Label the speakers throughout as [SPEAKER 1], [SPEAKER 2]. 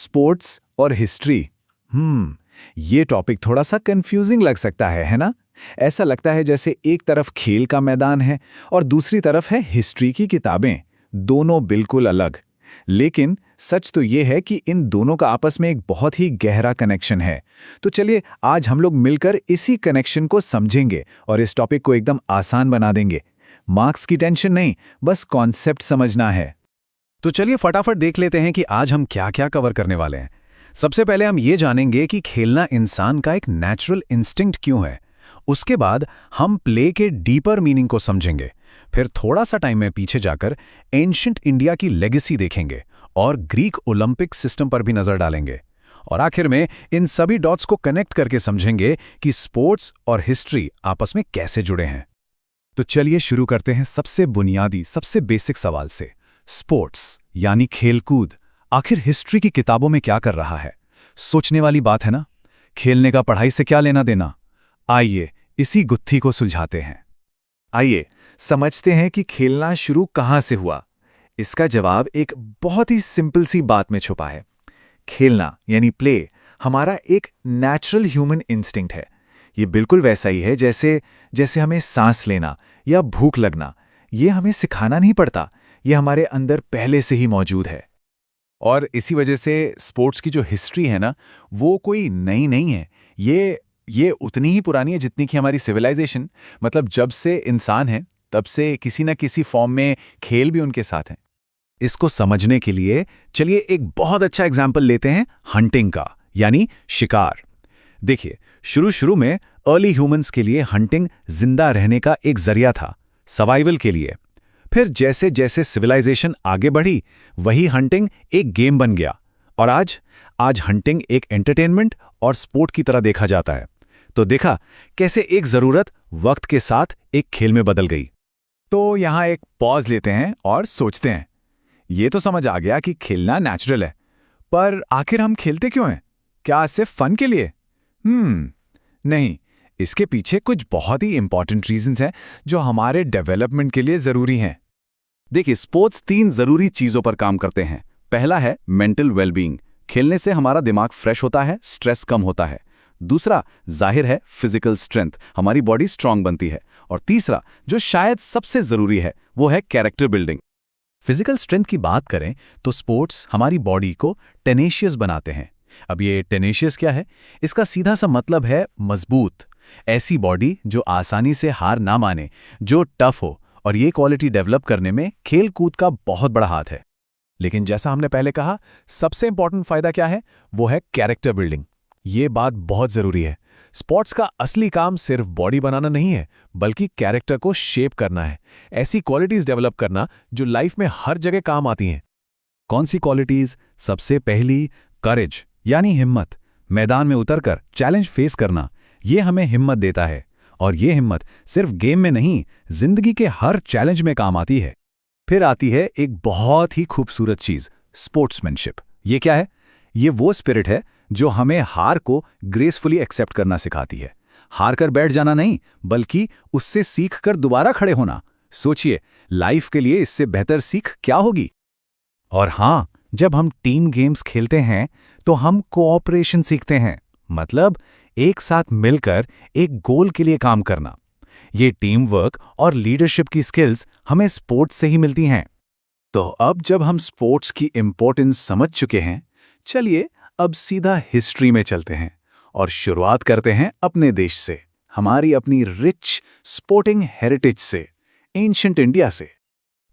[SPEAKER 1] Sports और history. ये topic थोड़ा सा कंफ्यूजिंग लग सकता है ना? ऐसा लगता है जैसे एक तरफ खेल का मैदान है और दूसरी तरफ है हिस्ट्री की किताबें, दोनों बिल्कुल अलग। लेकिन सच तो ये है कि इन दोनों का आपस में एक बहुत ही गहरा कनेक्शन है। तो चलिए आज हम लोग मिलकर इसी कनेक्शन को समझेंगे और इस टॉपिक को एकदम आसान बना देंगे। मार्क्स की टेंशन नहीं, बस कॉन्सेप्ट समझना है।
[SPEAKER 2] तो चलिए फटाफट देख लेते हैं कि आज हम क्या क्या कवर करने वाले हैं। सबसे पहले हम ये जानेंगे कि खेलना इंसान का एक नेचुरल इंस्टिंक्ट क्यों है। उसके बाद हम प्ले के डीपर मीनिंग को समझेंगे। फिर थोड़ा सा टाइम में पीछे जाकर एंशिएंट इंडिया की लेगेसी देखेंगे और ग्रीक ओलंपिक सिस्टम पर भी नजर डालेंगे। और आखिर में इन सभी डॉट्स को कनेक्ट करके समझेंगे कि स्पोर्ट्स और हिस्ट्री आपस में कैसे जुड़े हैं।
[SPEAKER 1] तो चलिए शुरू करते हैं सबसे बुनियादी, सबसे बेसिक सवाल से। स्पोर्ट्स यानी खेलकूद आखिर हिस्ट्री की किताबों में क्या कर रहा है? सोचने वाली बात है ना? खेलने का पढ़ाई से क्या लेना देना? आइए इसी गुत्थी को सुलझाते हैं। आइए समझते हैं कि खेलना शुरू कहां से हुआ। इसका जवाब एक बहुत ही सिंपल सी बात में छुपा है। खेलना यानी प्ले हमारा एक नेचुरल ह्यूमन इंस्टिंक्ट है। ये बिल्कुल वैसा ही है जैसे हमें सांस लेना या भूख लगना। ये हमें सिखाना नहीं पड़ता, ये हमारे अंदर पहले से ही मौजूद है। और इसी वजह से स्पोर्ट्स की जो हिस्ट्री है ना, वो कोई नई नहीं है। ये उतनी ही पुरानी है जितनी कि हमारी सिविलाइजेशन। मतलब जब से इंसान है तब से किसी न किसी फॉर्म में खेल भी उनके साथ हैं। इसको समझने के लिए चलिए एक बहुत अच्छा एग्जाम्पल लेते हैं हंटिंग का, यानी शिकार। देखिए शुरू में अर्ली ह्यूमंस के लिए हंटिंग जिंदा रहने का एक जरिया था, सर्वाइवल के लिए। फिर जैसे जैसे सिविलाइजेशन आगे बढ़ी, वही हंटिंग एक गेम बन गया। और आज हंटिंग एक एंटरटेनमेंट और स्पोर्ट की तरह देखा जाता है। तो देखा कैसे एक जरूरत वक्त के साथ एक खेल में बदल गई। तो यहां एक पॉज लेते हैं और सोचते हैं। ये तो समझ आ गया कि खेलना नेचुरल है, पर आखिर हम खेलते क्यों हैं? क्या सिर्फ फन के लिए? नहीं, इसके पीछे कुछ बहुत ही इंपॉर्टेंट रीजंस हैं जो हमारे डेवलपमेंट के लिए जरूरी हैं।
[SPEAKER 2] देखिए स्पोर्ट्स 3 जरूरी चीजों पर काम करते हैं। पहला है मेंटल वेलबींग। खेलने से हमारा दिमाग फ्रेश होता है, स्ट्रेस कम होता है। दूसरा जाहिर है फिजिकल स्ट्रेंथ, हमारी बॉडी स्ट्रांग बनती है। और तीसरा जो शायद सबसे जरूरी है, वो है कैरेक्टर बिल्डिंग।
[SPEAKER 1] फिजिकल स्ट्रेंथ की बात करें तो स्पोर्ट्स हमारी बॉडी को टेनेशियस बनाते हैं। अब ये टेनेशियस क्या है? इसका सीधा सा मतलब है मजबूत। ऐसी बॉडी जो आसानी से हार ना माने, जो टफ हो। और ये क्वालिटी डेवलप करने में खेल कूद का बहुत बड़ा हाथ है। लेकिन जैसा हमने पहले कहा, सबसे इंपॉर्टेंट फायदा क्या है? वो है कैरेक्टर बिल्डिंग। ये बात बहुत जरूरी है। स्पोर्ट्स का असली काम सिर्फ बॉडी बनाना नहीं है, बल्कि कैरेक्टर को शेप करना है। ऐसी क्वालिटीज डेवलप करना जो लाइफ में हर जगह काम आती हैं। कौन सी क्वालिटीज? सबसे पहली करेज, यानी हिम्मत। मैदान में उतरकर चैलेंज फेस करना, ये हमें हिम्मत देता है। और ये हिम्मत सिर्फ गेम में नहीं, जिंदगी के हर चैलेंज में काम आती है। फिर आती है एक बहुत ही खूबसूरत चीज, स्पोर्ट्समैनशिप। ये क्या है? ये वो स्पिरिट है जो हमें हार को ग्रेसफुली एक्सेप्ट करना सिखाती है। हार कर बैठ जाना नहीं, बल्कि उससे सीख कर दोबारा खड़े होना। सोचिए, लाइफ के लिए इससे बेहतर सीख क्या होगी? और हाँ, जब हम टीम गेम्स खेलते हैं तो हम कोऑपरेशन सीखते हैं। मतलब एक साथ मिलकर एक गोल के लिए काम करना। ये टीम वर्क और लीडरशिप की स्किल्स हमें स्पोर्ट्स से ही मिलती हैं। तो अब जब हम स्पोर्ट्स की इंपॉर्टेंस समझ चुके हैं, चलिए अब सीधा हिस्ट्री में चलते हैं और शुरुआत करते हैं अपने देश से, हमारी अपनी रिच स्पोर्टिंग हेरिटेज से, एंशिएंट इंडिया से।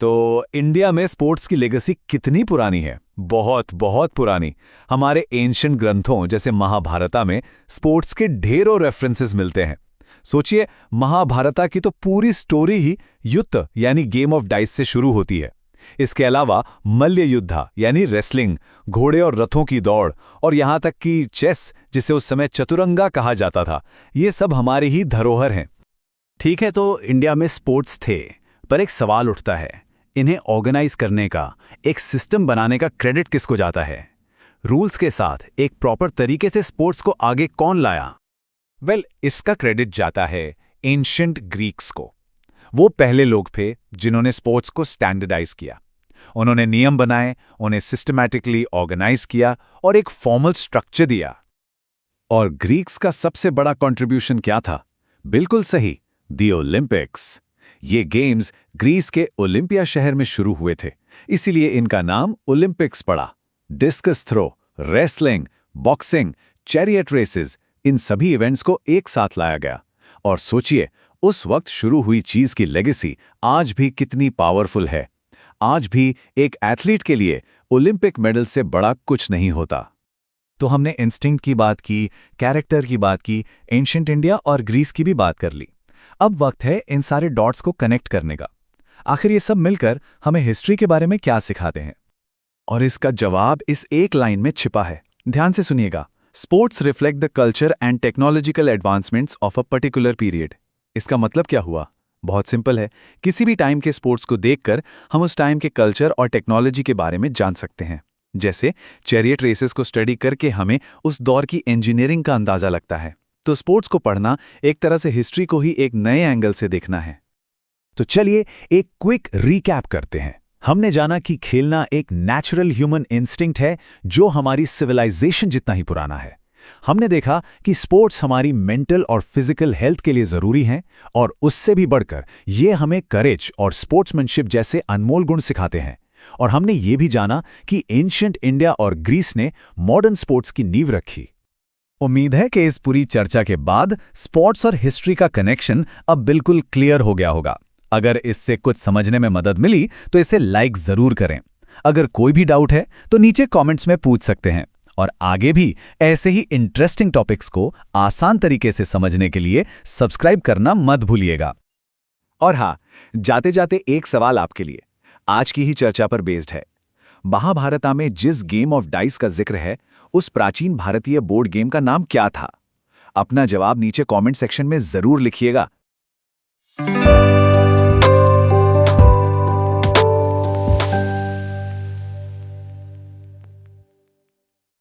[SPEAKER 1] तो इंडिया में स्पोर्ट्स की लेगेसी कितनी पुरानी है? बहुत बहुत पुरानी। हमारे एंशिएंट ग्रंथों जैसे महाभारता में स्पोर्ट्स के ढेरों रेफरेंसेस मिलते हैं। सोचिए, महाभारता की तो पूरी स्टोरी ही युद्ध यानी गेम ऑफ डाइस से शुरू होती है। इसके अलावा मल्ल युद्ध यानी रेसलिंग, घोड़े और रथों की दौड़, और यहां तक कि चेस, जिसे उस समय चतुरंगा कहा जाता था, ये सब हमारी ही धरोहर हैं। ठीक है, तो इंडिया में स्पोर्ट्स थे, पर एक सवाल उठता है, इन्हें ऑर्गेनाइज करने का, एक सिस्टम बनाने का क्रेडिट किसको जाता है? रूल्स के साथ एक प्रॉपर तरीके से स्पोर्ट्स को आगे कौन लाया? इसका क्रेडिट जाता है एंशिएंट ग्रीक्स को। वो पहले लोग थे जिन्होंने स्पोर्ट्स को स्टैंडर्डाइज किया।
[SPEAKER 2] उन्होंने नियम बनाए, उन्हें सिस्टमैटिकली ऑर्गेनाइज किया और एक फॉर्मल स्ट्रक्चर दिया। और ग्रीक्स का सबसे बड़ा कंट्रीब्यूशन क्या था? बिल्कुल सही, दी ओलंपिक्स। ये गेम्स ग्रीस के ओलंपिया शहर में शुरू हुए थे, इसीलिए इनका नाम ओलंपिक्स पड़ा। Discus throw, wrestling, boxing, chariot races, इन सभी इवेंट्स को एक साथ लाया गया। और सोचिए, उस वक्त शुरू हुई चीज की लेगेसी आज भी कितनी पावरफुल है। आज भी एक एथलीट के लिए ओलंपिक मेडल से बड़ा कुछ नहीं होता।
[SPEAKER 1] तो हमने इंस्टिंक्ट की बात की, कैरेक्टर की बात की, एंशिएंट इंडिया और ग्रीस की भी बात कर ली। अब वक्त है इन सारे डॉट्स को कनेक्ट करने का। आखिर ये सब मिलकर हमें हिस्ट्री के बारे में क्या सिखाते हैं?
[SPEAKER 2] और इसका जवाब इस एक लाइन में छिपा है। ध्यान से सुनिएगा। Sports reflect the culture and technological advancements of a particular period. इसका मतलब क्या हुआ? बहुत सिंपल है। किसी भी टाइम के स्पोर्ट्स को देखकर हम उस टाइम के कल्चर और टेक्नोलॉजी के बारे में जान सकते हैं। जैसे चैरियट रेसेस को स्टडी करके हमें उस दौर की इंजीनियरिंग का अंदाजा लगता है। तो स्पोर्ट्स को पढ़ना एक तरह से हिस्ट्री को ही एक नए एंगल से देखना है।
[SPEAKER 1] तो चलिए एक क्विक रिकैप करते हैं। हमने जाना कि खेलना एक नेचुरल ह्यूमन इंस्टिंक्ट है जो हमारी सिविलाइजेशन जितना ही पुराना है। हमने देखा कि स्पोर्ट्स हमारी मेंटल और फिजिकल हेल्थ के लिए जरूरी हैं, और उससे भी बढ़कर ये हमें करेज और स्पोर्ट्समैनशिप जैसे अनमोल गुण सिखाते हैं। और हमने ये भी जाना कि एंशिएंट इंडिया और ग्रीस ने मॉडर्न स्पोर्ट्स की नींव रखी। उम्मीद है कि इस पूरी चर्चा के बाद स्पोर्ट्स और हिस्ट्री का कनेक्शन अब बिल्कुल क्लियर हो गया होगा। अगर इससे कुछ समझने में मदद मिली तो इसे लाइक जरूर करें। अगर कोई भी डाउट है तो नीचे कमेंट्स में पूछ सकते हैं, और आगे भी ऐसे ही इंटरेस्टिंग टॉपिक्स को आसान तरीके से समझने के लिए सब्सक्राइब करना मत भूलिएगा।
[SPEAKER 2] और हाँ, जाते जाते एक सवाल आपके लिए, आज की ही चर्चा पर बेस्ड है। महाभारत में जिस गेम ऑफ डाइस का जिक्र है, उस प्राचीन भारतीय बोर्ड गेम का नाम क्या था? अपना जवाब नीचे कमेंट सेक्शन में जरूर लिखिएगा।